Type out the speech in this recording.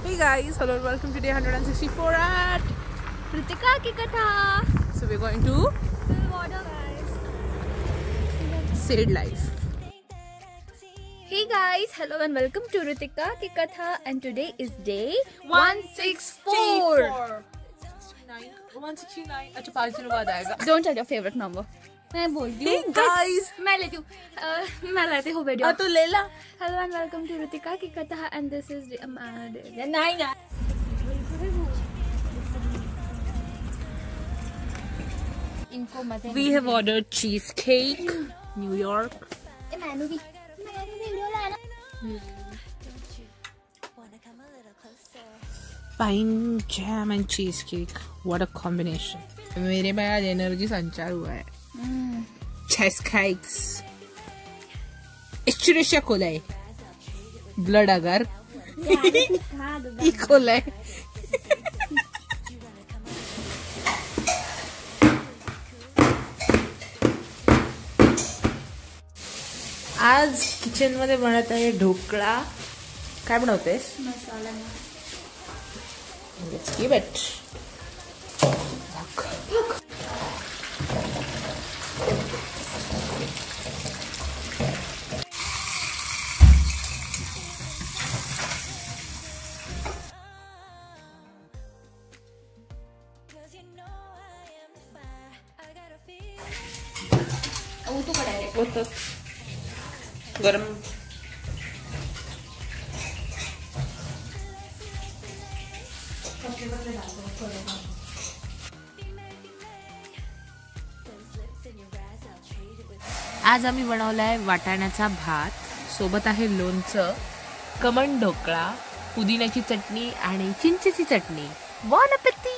Hey guys, hello and welcome to day 164 at Ritika ki katha. So we're going to Fill water, guys. Said Life. Hey guys, hello and welcome to Ritika ki katha, and today is day 164. 169. अच्छा 5 दिनों बाद आएगा. Don't tell your favorite number. मैं बोलती हूँ. Hey guys, मैं लेती हूँ. मैं लेती हूँ वीडियो. तो ले ला. Hello and welcome to Ritika ki katha, and this is We have ordered cheesecake, New York. Pine jam and cheesecake. What a combination. मेरे में आज एनर्जी संचार हुआ है. Cheesecakes. Escherichia coli. Blood agar. E. coli. आज kitchen मध्ये बनत आहे ढोकळा. काय बनवतेस? मसाला. Let's give it. वो तो कड़ा है. वो तो गरम. आज आम्ही बनवलाय वाटाण्याचा भात. सोबत आहे लोणचं, खमण ढोकळा, पुदिन्याची चटणी आणि चिंचेची चटणी. बॉन अपेटी.